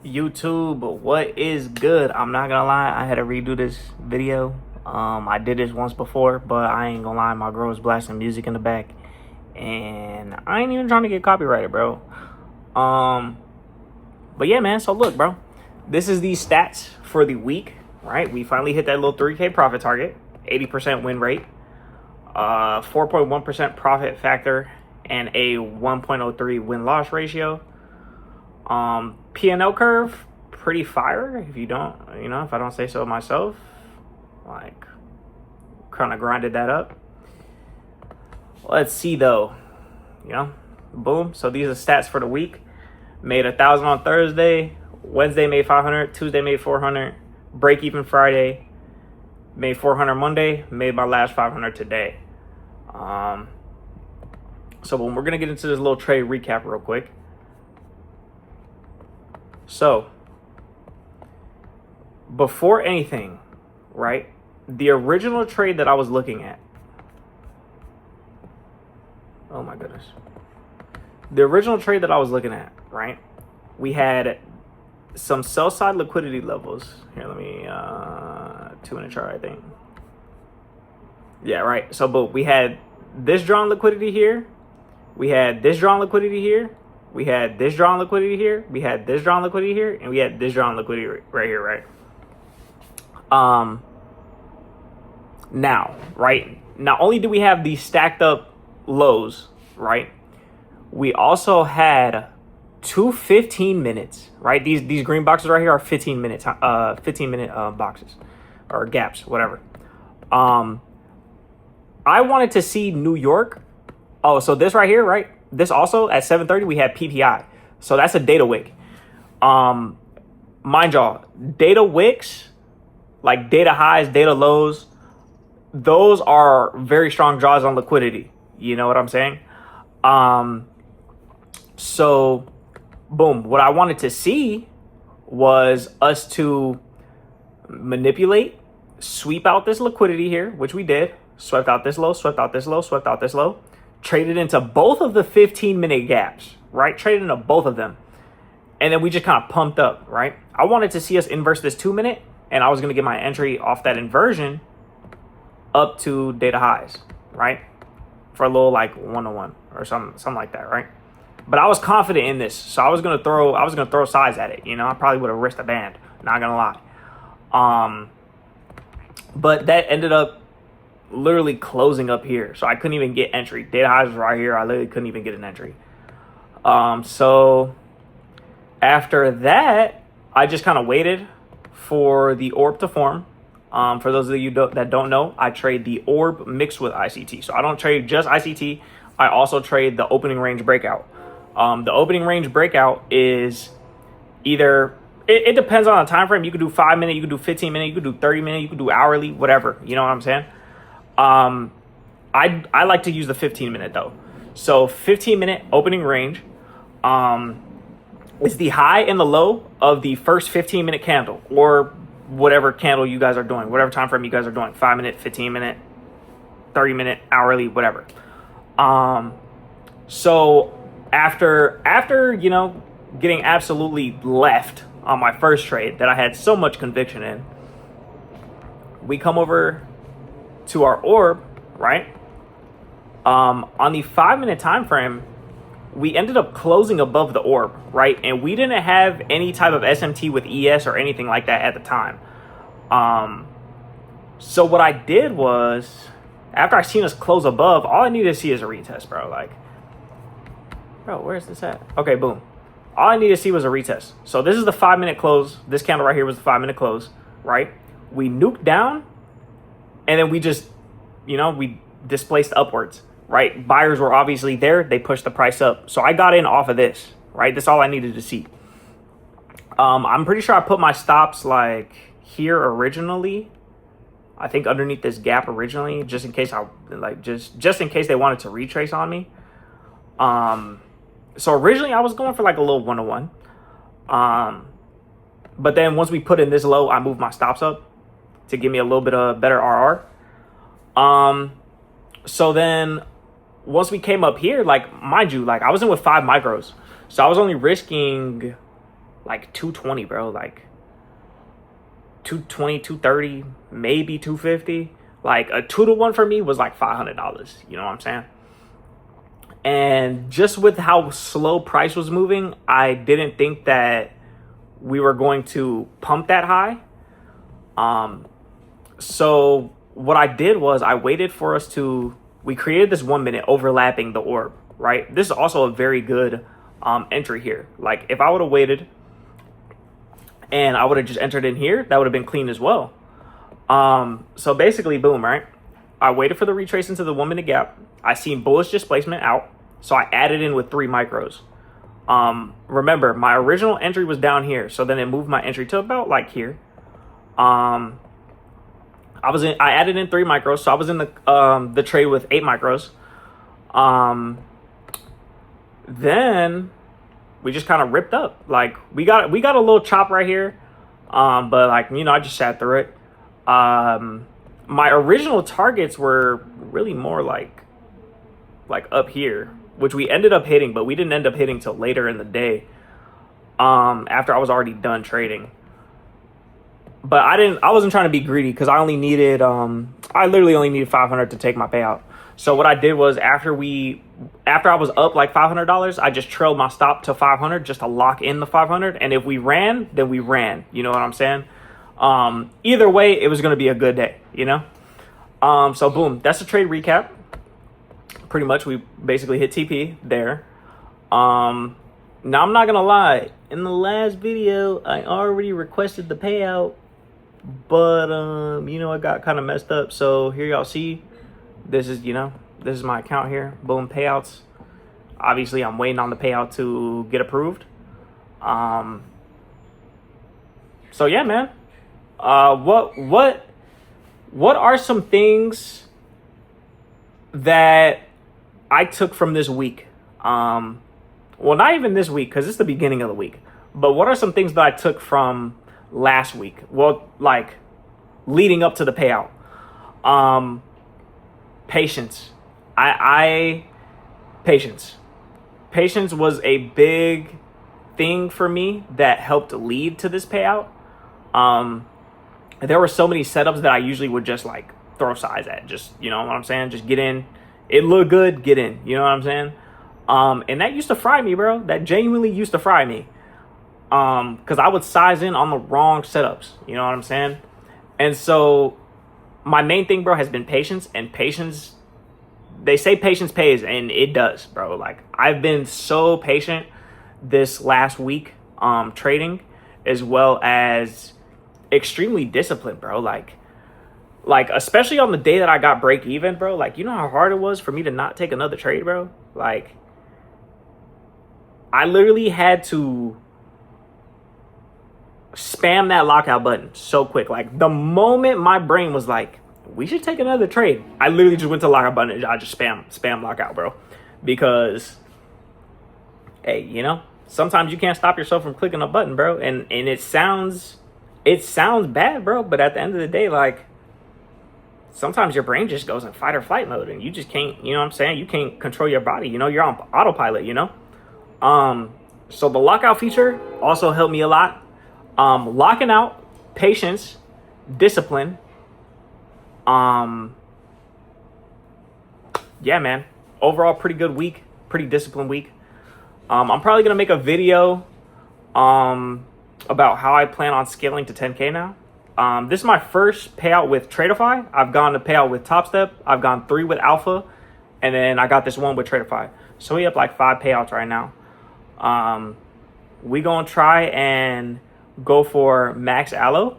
YouTube, what is good? I'm not gonna lie, I had to redo this video. I did this once before, but I ain't gonna lie, my girl was blasting music in the back, and I ain't even trying to get copyrighted, bro. But yeah, man. So look, bro, this is the stats for the week, right? We finally hit that little 3K profit target, 80% win rate, 4.1% profit factor, and a 1.03 win-loss ratio. P&L curve, pretty fire. If you don't, if I don't say so myself, like, kind of grinded that up. Let's see though, boom. So these are stats for the week. Made 1,000 on Thursday. Wednesday made 500. Tuesday made 400. Break even Friday. Made 400 Monday. Made my last 500 today. So we're gonna get into this little trade recap real quick. So, before anything, right, the original trade that I was looking at, oh my goodness, the original trade that I was looking at, right, we had some sell side liquidity levels. Here, let me, 2-minute chart, I think. Yeah, right. So, boom, we had this drawn liquidity here. We had this drawn liquidity here. We had this drawn liquidity here. We had this drawn liquidity here. And we had this drawn liquidity right here, right? Now, right? Not only do we have these stacked up lows, right? We also had two 15 minutes, right? These green boxes right here are 15 minute boxes or gaps, whatever. I wanted to see New York. Oh, so this right here, right? This also at 7:30 we had PPI, so that's a data wick. Mind y'all, data wicks, like data highs, data lows, those are very strong draws on liquidity. You know what I'm saying? So, boom. What I wanted to see was us to manipulate, sweep out this liquidity here, which we did. Swept out this low, swept out this low, swept out this low. Traded into both of the 15-minute gaps, right? Traded into both of them. And then we just kind of pumped up, right? I wanted to see us inverse this 2-minute, and I was going to get my entry off that inversion up to data highs, right? For a little like 1-to-1 or something like that, right? But I was confident in this, so I was gonna throw sides at it. I probably would have risked a band, not gonna lie. But that ended up literally closing up here, so I couldn't even get entry. Data highs was right here. I literally couldn't even get an entry. So after that, I just kind of waited for the orb to form. For those of you that don't know, I trade the orb mixed with ICT. So I don't trade just ICT. I also trade the opening range breakout. The opening range breakout is either, it depends on the time frame. You could do 5 minute, you could do 15 minute, you could do 30 minute, you could do hourly, whatever. You know what I'm saying? I like to use the 15-minute though. So 15-minute opening range is the high and the low of the first 15-minute candle, or whatever candle you guys are doing, whatever time frame you guys are doing, 5 minute, 15 minute, 30 minute, hourly, whatever. So after getting absolutely left on my first trade that I had so much conviction in, we come over to our orb, right? On the 5-minute time frame, we ended up closing above the orb, right? And we didn't have any type of SMT with ES or anything like that at the time. So what I did was, after I seen us close above, all I needed to see is a retest, bro. Like, bro, where's this at? Okay, boom. All I needed to see was a retest. So this is the 5-minute close. This candle right here was the 5-minute close, right? We nuked down, and then we just, we displaced upwards, right? Buyers were obviously there. They pushed the price up. So I got in off of this, right? That's all I needed to see. I'm pretty sure I put my stops like here originally. I think underneath this gap originally, just in case just in case they wanted to retrace on me. So originally I was going for like a little 1-to-1. But then once we put in this low, I moved my stops up to give me a little bit of better RR. So then once we came up here, like, mind you, like, I was in with 5 micros. So I was only risking like 220, bro. Like 220, 230, maybe 250. Like a 2-to-1 for me was like $500. You know what I'm saying? And just with how slow price was moving, I didn't think that we were going to pump that high. So what I did was I waited for us to, we created this 1 minute overlapping the orb, right? This is also a very good entry here. Like if I would have waited and I would have just entered in here, that would have been clean as well. So basically, boom, right? I waited for the retrace into the 1 minute gap. I seen bullish displacement out. So I added in with 3 micros. Remember, my original entry was down here. So then it moved my entry to about like here. I added in 3 micros. So I was in the trade with 8 micros. Then we just kind of ripped up. Like we got a little chop right here. But like, you know, I just sat through it. My original targets were really more like up here, which we ended up hitting, but we didn't end up hitting till later in the day, after I was already done trading. But I wasn't trying to be greedy because I literally only needed 500 to take my payout. So what I did was after I was up like $500, I just trailed my stop to 500 just to lock in the 500. And if we ran, then we ran. You know what I'm saying? Either way, it was going to be a good day, you know? So boom, that's the trade recap. Pretty much we basically hit TP there. Now I'm not going to lie. In the last video, I already requested the payout, but, you know, I got kind of messed up. So here y'all see, this is my account here. Boom, payouts. Obviously I'm waiting on the payout to get approved. So yeah, man. What are some things that I took from this week? Well, not even this week because it's the beginning of the week. But what are some things that I took from last week? Well, like leading up to the payout. Patience. Patience was a big thing for me that helped lead to this payout. There were so many setups that I usually would just like throw size at. Just, you know what I'm saying? Just get in. It looked good, get in. You know what I'm saying? And that used to fry me, bro. That genuinely used to fry me. Because I would size in on the wrong setups. You know what I'm saying? And so my main thing, bro, has been patience. And patience, they say patience pays, and it does, bro. Like, I've been so patient this last week trading, as well as extremely disciplined, bro. Like especially on the day that I got break even, bro. Like, you know how hard it was for me to not take another trade, bro? Like, I literally had to spam that lockout button so quick. Like, the moment my brain was like, we should take another trade, I literally just went to lockout button and I just spam lockout, bro. Because, hey, you know, sometimes you can't stop yourself from clicking a button, bro. And it sounds bad, bro. But at the end of the day, like, sometimes your brain just goes in fight or flight mode and you just can't, you know what I'm saying? You can't control your body, you know, you're on autopilot, you know? So the lockout feature also helped me a lot. Locking out, patience, discipline. Yeah, man, overall pretty good week, pretty disciplined week. I'm probably going to make a video, about how I plan on scaling to 10K now. This is my first payout with Tradeify. I've gone to payout with Top Step. I've gone 3 with Alpha. And then I got this one with Tradeify. So we have like 5 payouts right now. We gonna try and go for max allo.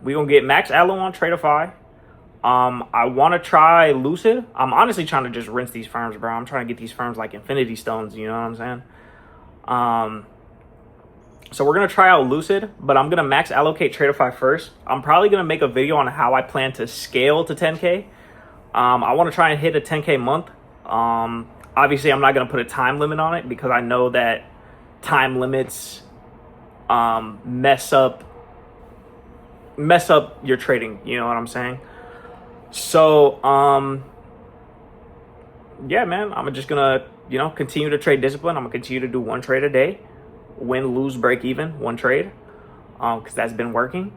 We gonna get max allo on Tradeify. I want to try Lucid. I'm honestly trying to just rinse these firms, bro. I'm trying to get these firms like Infinity Stones. You know what I'm saying? So we're going to try out Lucid, but I'm going to max allocate Tradeify first. I'm probably going to make a video on how I plan to scale to 10K. I want to try and hit a 10K month. Obviously, I'm not going to put a time limit on it because I know that time limits mess up your trading. You know what I'm saying? So, yeah, man, I'm just going to, you know, continue to trade discipline. I'm going to continue to do 1 trade a day. win, lose, break even, one trade, because that's been working.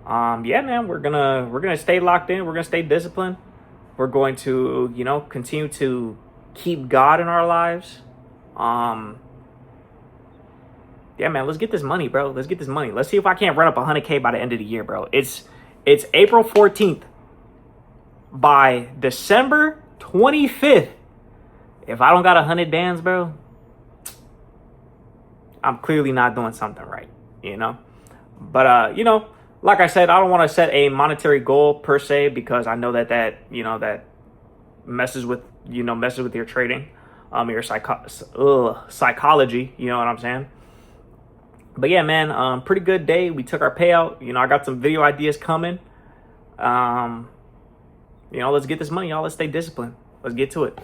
Yeah, man, we're gonna stay locked in. We're gonna stay disciplined. We're going to, continue to keep God in our lives. Yeah, man, let's get this money, bro. Let's get this money. Let's see if I can't run up 100K by the end of the year, bro. It's April 14th. By December 25th, if I don't got 100 bands, bro, I'm clearly not doing something right, But, like I said, I don't want to set a monetary goal per se, because I know that messes with, your trading, your psychology, you know what I'm saying? But yeah, man, pretty good day. We took our payout. I got some video ideas coming. Let's get this money, y'all. Let's stay disciplined. Let's get to it.